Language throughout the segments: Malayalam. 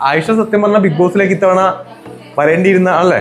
ആയിഷ സത്യം പറഞ്ഞ ബിഗ് ബോസിലേക്ക് ഇത്തവണ വരേണ്ടിയിരുന്ന അല്ലേ?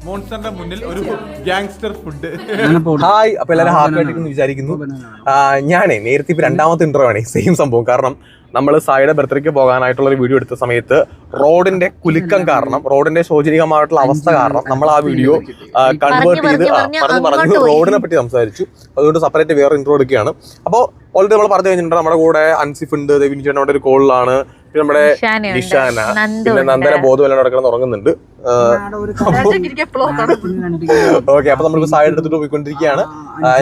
മോൺസ്റ്ററിന്റെ മുന്നിൽ ഒരു ഗ്യാങ്സ്റ്റർ ഫുഡ്. ഹായ്, അപ്പൊ എല്ലാവരും ഹാപ്പി ആയിട്ടിരിക്കുന്നു വിചാരിക്കുന്നു. ഞാനേ നേരത്തെ ഇപ്പൊ രണ്ടാമത്തെ ഇന്റർവ്യൂ ആണ് സെയിം സംഭവം. കാരണം നമ്മൾ സായിയുടെ ബർത്ത്ഡേക്ക് പോകാനായിട്ടുള്ള ഒരു വീഡിയോ എടുത്ത സമയത്ത് റോഡിന്റെ കുലുക്കം കാരണം, റോഡിന്റെ ശോചനീയമായിട്ടുള്ള അവസ്ഥ കാരണം നമ്മൾ ആ വീഡിയോ കൺവേർട്ട് ചെയ്ത് പറഞ്ഞു റോഡിനെ പറ്റി സംസാരിച്ചു. അതുകൊണ്ട് സെപ്പറേറ്റ് വേറെ ഇന്റർവ്യൂ എടുക്കുകയാണ്. അപ്പോൾ ഓൾറെഡി നമ്മൾ പറഞ്ഞു കഴിഞ്ഞിട്ടുണ്ട്. നമ്മുടെ കൂടെ അൻസിഫ് ഉണ്ട്, ദേവിൻ ചേട്ടനോട് ഒരു കോളിലാണ്, പിന്നെ നമ്മുടെ നിഷാന, പിന്നെ നന്ദന ബോധവെല്ലാം നടക്കണം ഉറങ്ങുന്നുണ്ട്. ഓക്കെ, അപ്പൊ നമ്മളിപ്പോ സായിയുടെ അടുത്തിട്ട് പോയിക്കൊണ്ടിരിക്കുകയാണ്.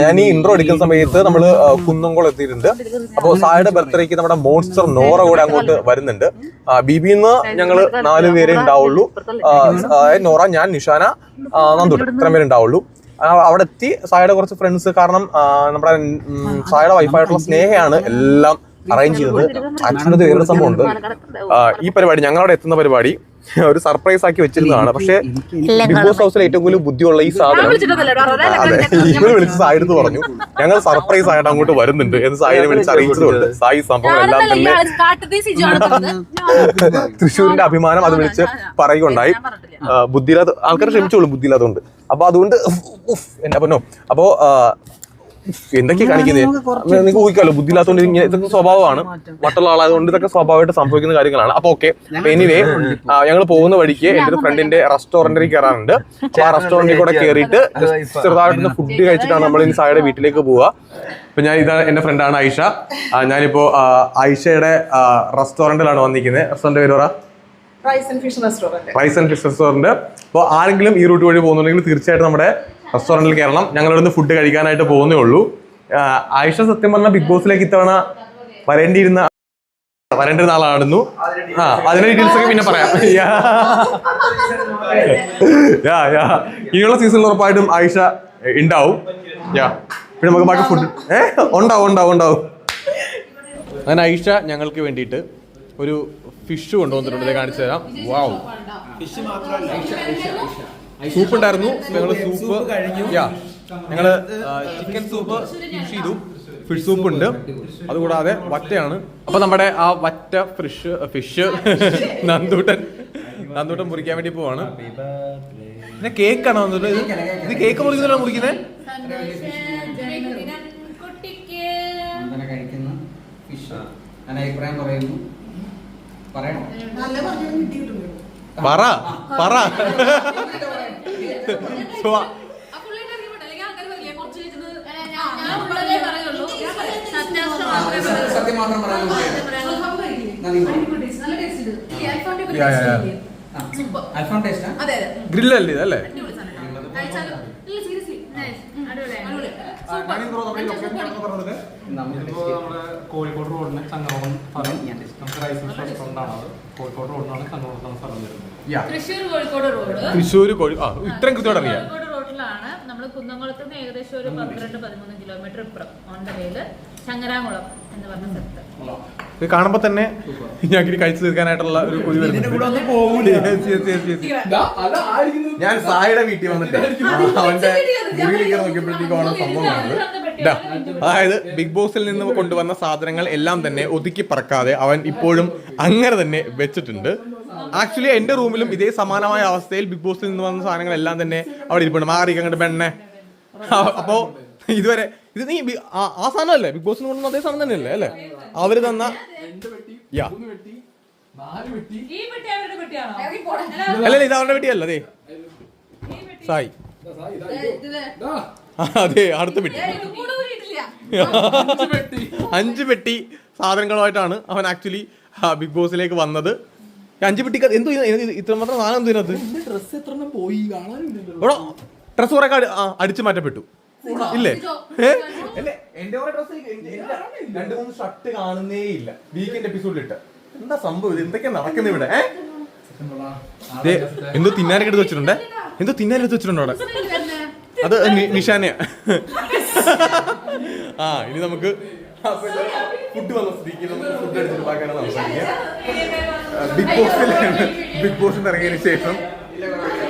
ഞാൻ ഈ ഇൻട്രോ എടുക്കുന്ന സമയത്ത് നമ്മള് കുന്നംകുളം എത്തിയിട്ടുണ്ട്. അപ്പൊ സായിയുടെ ബർത്ത്ഡേക്ക് നമ്മുടെ മോൺസ്റ്റർ നോറ കൂടെ അങ്ങോട്ട് വരുന്നുണ്ട്. ബിബിന്ന് ഞങ്ങള് 4 പേരെ ഉണ്ടാവുള്ളൂ. നോറ, ഞാൻ, നിഷാന, നന്ദൂട്ട്, ഇത്രയും പേര് ഉണ്ടാവുള്ളൂ. അവിടെ എത്തി സായിയുടെ കുറച്ച് ഫ്രണ്ട്സ്, കാരണം നമ്മുടെ സായിയുടെ വൈഫായിട്ടുള്ള സ്നേഹയാണ് എല്ലാം അറേഞ്ച് ചെയ്തത്. ആക്ച്വലി അത് വേറൊരു സംഭവം ഉണ്ട്. ഈ പരിപാടി ഞങ്ങളവിടെ എത്തുന്ന പരിപാടി ഒരു സർപ്രൈസ് ആക്കി വെച്ചിരുന്നതാണ്. പക്ഷെ ബിഗ് ബോസ് ഹൗസിൽ ഏറ്റവും കൂടുതൽ ബുദ്ധിയുള്ള ഈ സാധനം, അതെ, ഇവര് വിളിച്ച് സായി എടുത്ത് പറഞ്ഞു ഞങ്ങൾ സർപ്രൈസ് ആയിട്ട് അങ്ങോട്ട് വരുന്നുണ്ട് എന്ന് സായിനെ വിളിച്ച് അറിയിച്ചതുകൊണ്ട് സായി സംഭവങ്ങളെല്ലാം തന്നെ തൃശ്ശൂരിന്റെ അഭിമാനം അത് വിളിച്ച് പറയുകയുണ്ടായി. ബുദ്ധിയില്ലാത്ത ആൾക്കാരെ ക്ഷമിച്ചോളൂ, ബുദ്ധിയില്ലാത്തതുകൊണ്ട്. അപ്പൊ അതുകൊണ്ട് എന്റെ പൊന്നോ, അപ്പോ എന്തൊക്കെയാ കാണിക്കുന്നത് നിങ്ങൾക്ക് ഊഹിക്കാമല്ലോ. ബുദ്ധിയില്ലാത്തതുകൊണ്ട് ഇങ്ങനെ ഇതൊക്കെ സ്വഭാവമാണ്. മറ്റുള്ള ആളായതുകൊണ്ട് ഇതൊക്കെ സ്വാഭാവികമായിട്ട് സംഭവിക്കുന്ന കാര്യങ്ങളാണ്. അപ്പൊ ഓക്കെ, എനിവേ ഞങ്ങൾ പോകുന്ന വഴിക്ക് എന്റെ ഒരു ഫ്രണ്ടിന്റെ റെസ്റ്റോറന്റിൽ കയറാനുണ്ട്. അപ്പൊ ആ റെസ്റ്റോറന്റിൽ കൂടെ കയറിയിട്ട് ചെറുതായിട്ടൊന്ന് ഫുഡ് കഴിച്ചിട്ടാണ് നമ്മൾ ഇനി സായിയുടെ വീട്ടിലേക്ക് പോവുക. ഇപ്പൊ ഞാൻ ഇതാ എന്റെ ഫ്രണ്ടാണ് ആയിഷ. ഞാനിപ്പോ ആയിഷയുടെ റെസ്റ്റോറന്റിലാണ് വന്നിരിക്കുന്നത്. റെസ്റ്റോറന്റ് പേര് പറ. Rice and fish restaurant. അപ്പോൾ ആരെങ്കിലും ഈ റൂട്ട് വഴി പോകുന്നുണ്ടെങ്കിൽ തീർച്ചയായിട്ടും നമ്മുടെ റെസ്റ്റോറന്റിൽ കയറണം. ഞങ്ങളിവിടുന്ന് ഫുഡ് കഴിക്കാനായിട്ട് പോകുന്നേ ഉള്ളൂ. ആയിഷ സത്യം പറഞ്ഞാൽ ബിഗ് ബോസിലേക്ക് ഇത്തവണ വരേണ്ടിയിരുന്ന ആളായിരുന്നു. അതിന്റെ ഡീറ്റെയിൽസ് ഒക്കെ പിന്നെ പറയാം. ഇനിയുള്ള സീസണിൽ ഉറപ്പായിട്ടും ആയിഷ ഉണ്ടാവും. പിന്നെ നമുക്ക് ബാക്കി ഫുഡ് ഉണ്ടാവും. അങ്ങനെ ആയിഷ ഞങ്ങൾക്ക് വേണ്ടിയിട്ട് ഒരു ഫിഷ് കൊണ്ടുവന്നിട്ടുണ്ട്, കാണിച്ചു തരാം. വാവ്, സൂപ്പ് ഉണ്ടായിരുന്നു. ഞങ്ങള് സൂപ്പ് ഞങ്ങള് ചിക്കൻ സൂപ്പ് ഫിഷ് ചെയ്തു. ഫിഷ് സൂപ്പ് ഉണ്ട്, അതുകൂടാതെ വറ്റയാണ്. അപ്പൊ നമ്മുടെ ആ വറ്റ ഫിഷ് നന്ദൂട്ടൻ മുറിക്കാൻ വേണ്ടി പോവാണ്. പിന്നെ കേക്കാണോ ഇത്? കേക്ക് മുറിക്കുന്നതാണോ മുറിക്കുന്നത്? പറ സത്യം മാത്രം ഗ്രില്ലല്ലേ ഇതല്ലേ? നമുക്കിപ്പോ നമ്മുടെ കോഴിക്കോട് റോഡിന് ചങ്ങരോളം സ്ഥലം, നമുക്ക് റൈസ് റെസ്റ്റോറന്റാണ് അത്. കോഴിക്കോട് റോഡിനാണ് ചങ്ങരോളത്താണ് സ്ഥലം വരുന്നത്. തൃശ്ശൂർ ഇത്രയും കൃത്യമായിട്ട് അറിയാം. റോഡിലാണ് നമ്മൾ കുന്നംകുളത്ത് നിന്ന് ഏകദേശം ഒരു 12-13 കിലോമീറ്റർ ഇപ്പുറം ഓൺ ദ വേയില് ചങ്ങരാകുളം എന്ന് പറഞ്ഞ സ്ഥലത്ത്. ഇത് കാണുമ്പോ തന്നെ ഞങ്ങൾക്ക് കഴിച്ചു തീർക്കാനായിട്ടുള്ള ഒരു കൊതി ഞാൻ സായിയുടെ വീട്ടിൽ വന്നിട്ട് അവന്റെ മുറിയിലേക്ക് നോക്കിയപ്പോഴത്തേക്കാണ് സംഭവം കാണുന്നത്. അതായത് ബിഗ് ബോസിൽ നിന്ന് കൊണ്ടുവന്ന സാധനങ്ങൾ എല്ലാം തന്നെ ഒതുക്കി പറക്കാതെ അവൻ ഇപ്പോഴും അങ്ങനെ തന്നെ വെച്ചിട്ടുണ്ട്. ആക്ച്വലി എന്റെ റൂമിലും ഇതേ സമാനമായ അവസ്ഥയിൽ ബിഗ് ബോസിൽ നിന്ന് വന്ന സാധനങ്ങളെല്ലാം തന്നെ അവിടെ ഇരിപ്പുണ്ട്. മാറി അങ്ങോട്ട് പെണ്ണെ. അപ്പോ ഇതുവരെ ഇത് നീ ആ സാധനമല്ലേ ബിഗ് ബോസിൽ കൊണ്ടുവന്ന അതേ സാധനം തന്നെയല്ലേ അല്ലേ? അവര് തന്ന അല്ലല്ലേ, ഇത് അവരുടെ പെട്ടിയല്ല. അതെ സായി, അതെ അടുത്ത പെട്ടി. 5 പെട്ടി സാധനങ്ങളുമായിട്ടാണ് അവൻ ആക്ച്വലി ബിഗ് ബോസിലേക്ക് വന്നത്. 5 പെട്ടി എന്തോ ഇത്രമാത്രം സാധനം എന്തോ ഇതിനകത്ത്. ഡ്രസ് കുറെ അടിച്ചു മാറ്റപ്പെട്ടു ഇല്ലേ? എന്റെ ഡ്രസ് 2-3 ഷർട്ട് കാണുന്നേ ഇല്ല വീക്കെൻഡ് എപ്പിസോഡിലിട്ട്. എന്താ സംഭവം? എന്തൊക്കെയാ നടക്കുന്നത് ഇവിടെ? എന്തോ തിന്നാനൊക്കെ എടുത്ത് വെച്ചിട്ടുണ്ട്. അവിടെ അത് നിഷാനയാ. ഇനി നമുക്ക് അപ്പൊ ഫുഡ് വന്ന സ്ഥിതിക്ക് നമുക്ക് ഫുഡ് അടിച്ചിട്ട് ബാക്കിയാണ് സംസാരിക്കുക. ബിഗ് ബോസിൽ ഇറങ്ങിയതിന് ശേഷം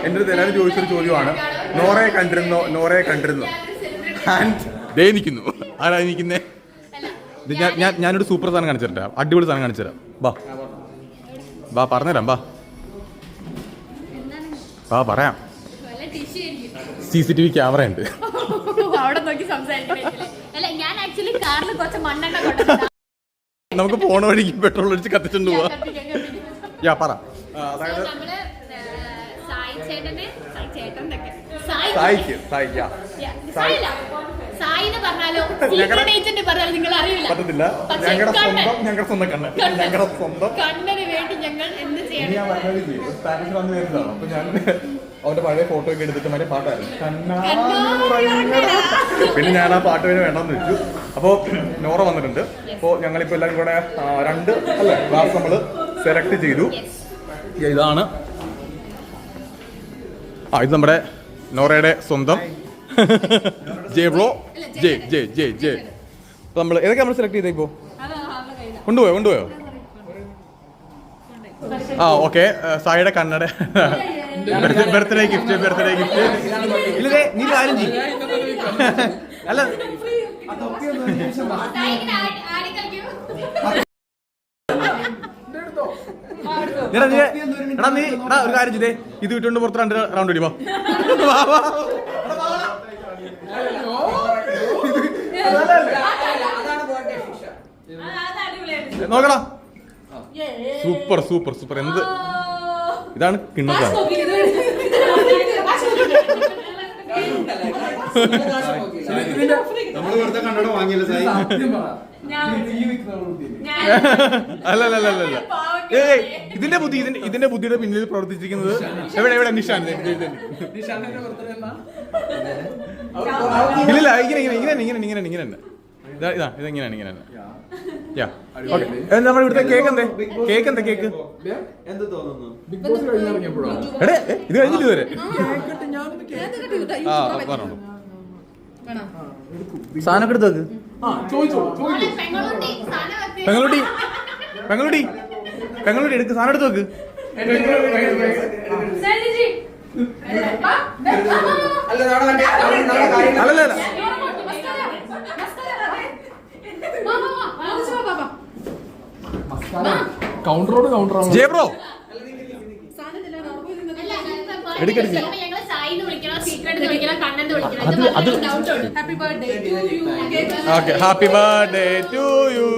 എൻ്റെ അടുത്ത് എല്ലാവരും ചോദിച്ചൊരു ചോദ്യമാണ്, നോറയെ കണ്ടിരുന്നോ? ആൻഡ് ദേ നിൽക്കുന്നു. ആരാ നിൽക്കുന്നേ? ഞാനൊരു സൂപ്പർ സാധനം കാണിച്ചു തരാം, അടിപൊളി സാധനം കാണിച്ചു തരാം. ബാ പറഞ്ഞുതരാം. ബാ പറയാം. CCTV ക്യാമറ ഉണ്ട്. നമുക്ക് പോണ വഴിക്ക് പെട്രോൾ ഒഴിച്ച് കത്തിച്ചോണ്ട് പോവാ. പറ. അതായത് പറ്റത്തില്ല. ഞങ്ങളുടെ സ്വന്തം കണ്ണന് വേണ്ടി ഞങ്ങൾ എന്ത് ചെയ്യണം? സ്റ്റാറ്റസ് വന്ന് വരുന്നതാണ്. അപ്പൊ ഞാൻ അവന്റെ പഴയ ഫോട്ടോ ഒക്കെ എടുത്തിട്ട് മറ്റേ പാട്ടായിരുന്നു. പിന്നെ ഞാൻ ആ പാട്ട് വേണമെന്ന് വെച്ചു. അപ്പോൾ നോറ വന്നിട്ടുണ്ട്. അപ്പോൾ ഞങ്ങളിപ്പോൾ എല്ലാവരും കൂടെ 2 ഗ്ലാസ് നമ്മൾ സെലക്ട് ചെയ്തു. ഇതാണ് ഇത് നമ്മുടെ നോറയുടെ സ്വന്തം ജെ ബ്രോ. ജെ നമ്മൾ ഏതൊക്കെ നമ്മൾ സെലക്ട് ചെയ്തേ? ഇപ്പോൾ കൊണ്ടുപോയോ? ഓക്കെ. സായിയുടെ കണ്ണട ബർത്ത്ഡേ ഗിഫ്റ്റ്. ഇല്ലേ നീ കാര്യം ചെയ്യും. അല്ല നീ ഒരു കാര്യം ചെയ്തേ, ഇത് വിട്ടുകൊണ്ട് പുറത്ത് 2 റൗണ്ട് അടിപ്പോ. നോക്കടാ. സൂപ്പർ. എന്ത് ഇതാണ് കിണ്ണ. നമ്മള് വെറുതെ കണ്ണട വാങ്ങിയല്ലോ സായി. അല്ല ഇതിന്റെ ബുദ്ധിയുടെ പിന്നിൽ പ്രവർത്തിച്ചിരിക്കുന്നത് എവിടെ നിഷാൻ. ഇല്ല ഇങ്ങനെ ഇതെങ്ങനെയാണ്. നമ്മുടെ ഇവിടുത്തെ കേക്ക് എന്ത് തോന്നുന്നു? എടേ ഇത് കഴിഞ്ഞില്ല ഇതുവരെ. പറഞ്ഞോളൂ. സാധനമൊക്കെ എടുത്ത് വെക്ക്. പെങ്ങളുട്ടി എടുക്ക്. സാധനം എടുത്ത് വെക്ക്. അല്ലല്ല കൗണ്ടർ ജെ ബ്രോ എടുക്കെടുക്ക്. Okay. Happy birthday to you.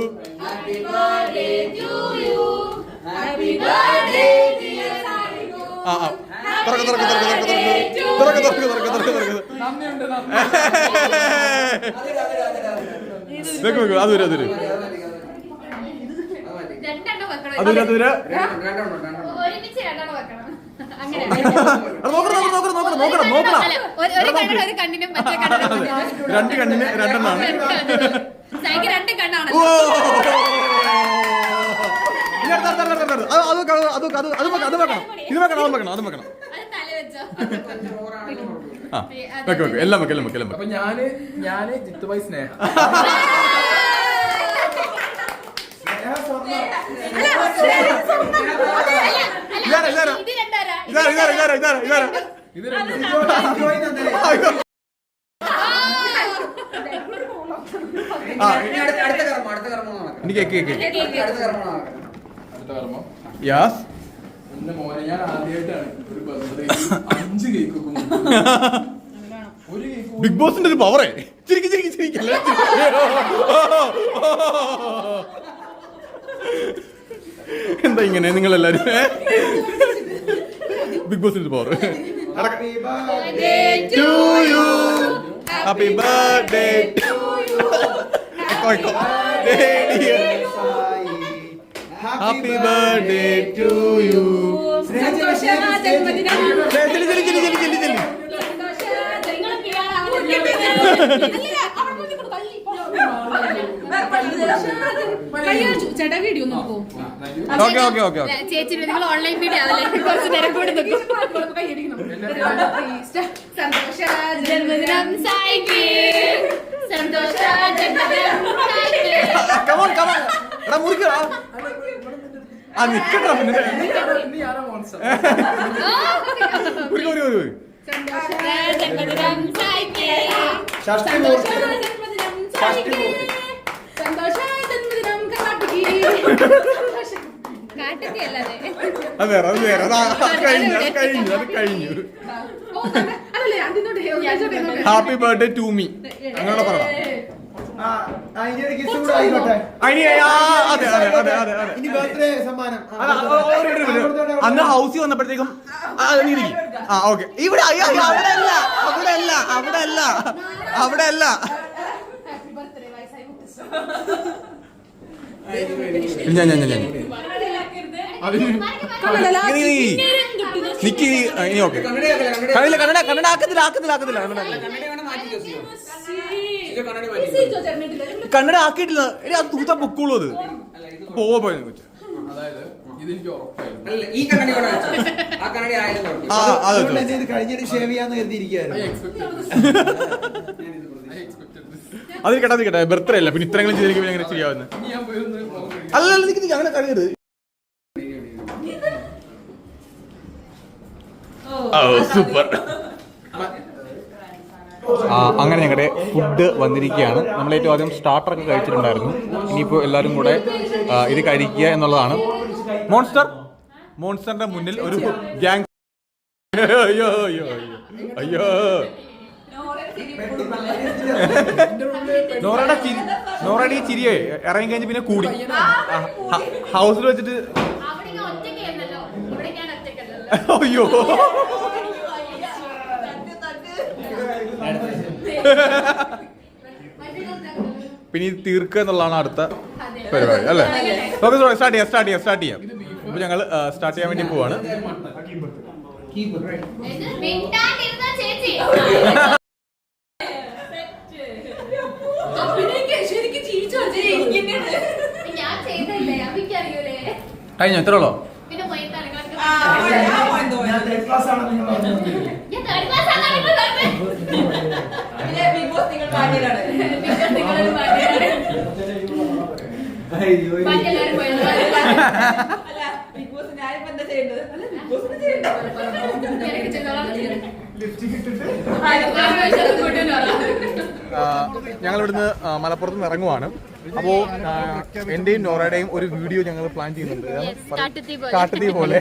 രണ്ട് കണ്ണിന് 2 എണ്ണമാണ്. എല്ലാം വെക്കാം. അപ്പൊ ഞാന് ജിത്തുബായി സ്നേഹ എന്റെ മോനെ ഞാൻ ആദ്യമായിട്ടാണ് ഒരു ബർത്ത്ഡേ 5 കേക്ക് ബിഗ് ബോസിന്റെ ഒരു പവറേ. ചിരിക്കല്ലേ. എന്താ ഇങ്ങനെ നിങ്ങളെല്ലാരും? ബിഗ് ബോസിന്റെ പവർ. Happy birthday to you. Happy birthday to you. ചേട്ടാ വീഡിയോ നോക്കൂ. ചേച്ചി നിങ്ങൾ ഓൺലൈൻ വീഡിയോ ജന്മദിനം സായിക്ക്. സന്തോഷ ജന്മദിനം കമോൺ കമോൺ എടാ മുറിക്കടാ ആ നിക്കടാ പിന്നെ ഒരു സന്തോഷ ജന്മദിനം സായിക്ക് സന്തോഷ ജന്മദിനം സായിക്ക് സന്തോഷ ജന്മദിനം കാട്ടത്തി അല്ലാതെ അത് വേറെ അത് കഴിഞ്ഞു അതല്ലേ അതിനോട് ഹാപ്പി ബർത്ത്ഡേ ടു മീ അങ്ങനെ പറയണം അന്ന് ഹൗസിൽ വന്നപ്പോഴത്തേക്കും ആ ഓക്കെ ഇവിടെ അവിടെ അല്ല ഞാൻ നിക്ക് ഇനി ഓക്കെ കണ്ണട ആക്കത്തില്ല കണ്ണട ആക്കിയിട്ടില്ല എടി അത് തൂത്താ പൊക്കോളൂ അത് പോയി കഴിഞ്ഞിട്ട് ഷേവ് ചെയ്യാന്ന് കരുതിയിരിക്കുകയായിരുന്നു. അതിൽ കേട്ടാ ബർത്ത്ഡേ അല്ല പിന്നെ ഇത്രയെങ്കിലും ചെയ്തിരിക്കും എങ്ങനെ ചെയ്യാവുന്ന അല്ല അങ്ങനെ കഴിയരുത് സൂപ്പർ അങ്ങനെ ഞങ്ങളുടെ ഫുഡ് വന്നിരിക്കുകയാണ്. നമ്മൾ ഏറ്റവും ആദ്യം സ്റ്റാർട്ടറൊക്കെ കഴിച്ചിട്ടുണ്ടായിരുന്നു. ഇനിയിപ്പോൾ എല്ലാവരും കൂടെ ഇത് കഴിക്കുക എന്നുള്ളതാണ്. മോൺസ്റ്ററിന്റെ മുന്നിൽ ഒരു ഗ്യാങ് അയ്യോ നോറയുടെ ഈ ചിരിയെ ഇറങ്ങി കഴിഞ്ഞ് പിന്നെ കൂടി ഹൗസിൽ വെച്ചിട്ട് അയ്യോ പിന്നെ ഇത് തീർക്കുക എന്നുള്ളതാണ് അടുത്ത പരിപാടി അല്ലേ? ഓക്കെ സ്റ്റാർട്ട് ചെയ്യാം. അപ്പൊ ഞങ്ങൾ സ്റ്റാർട്ട് ചെയ്യാൻ വേണ്ടി പോവാണ്. കഴിഞ്ഞോ എത്ര ഉള്ളോ? ഞങ്ങൾ ഇവിടുന്ന് മലപ്പുറത്ത് നിന്ന് ഇറങ്ങുവാണ്. അപ്പോ എന്റെയും നോറയുടെയും ഒരു വീഡിയോ ഞങ്ങൾ പ്ലാൻ ചെയ്യുന്നുണ്ട്. കാട്ടുതീ പോലെ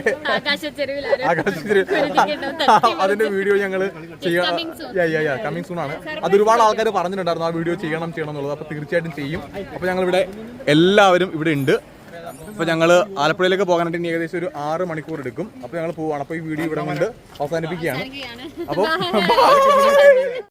അതിന്റെ വീഡിയോ ഞങ്ങൾ കമ്മിങ് സൂൺ ആണ്. അത് ഒരുപാട് ആൾക്കാർ പറഞ്ഞിട്ടുണ്ടായിരുന്നു ആ വീഡിയോ ചെയ്യണം എന്നുള്ളത്. അപ്പൊ തീർച്ചയായിട്ടും ചെയ്യും. അപ്പൊ ഞങ്ങൾ ഇവിടെ എല്ലാവരും ഇവിടെ ഉണ്ട്. അപ്പൊ ഞങ്ങള് ആലപ്പുഴയിലേക്ക് പോകാനായിട്ട് ഇനി ഏകദേശം ഒരു 6 മണിക്കൂർ എടുക്കും. അപ്പൊ ഞങ്ങൾ പോവാണ്. അപ്പൊ ഈ വീഡിയോ ഇവിടെ കൊണ്ട് അവസാനിപ്പിക്കുകയാണ്. അപ്പൊ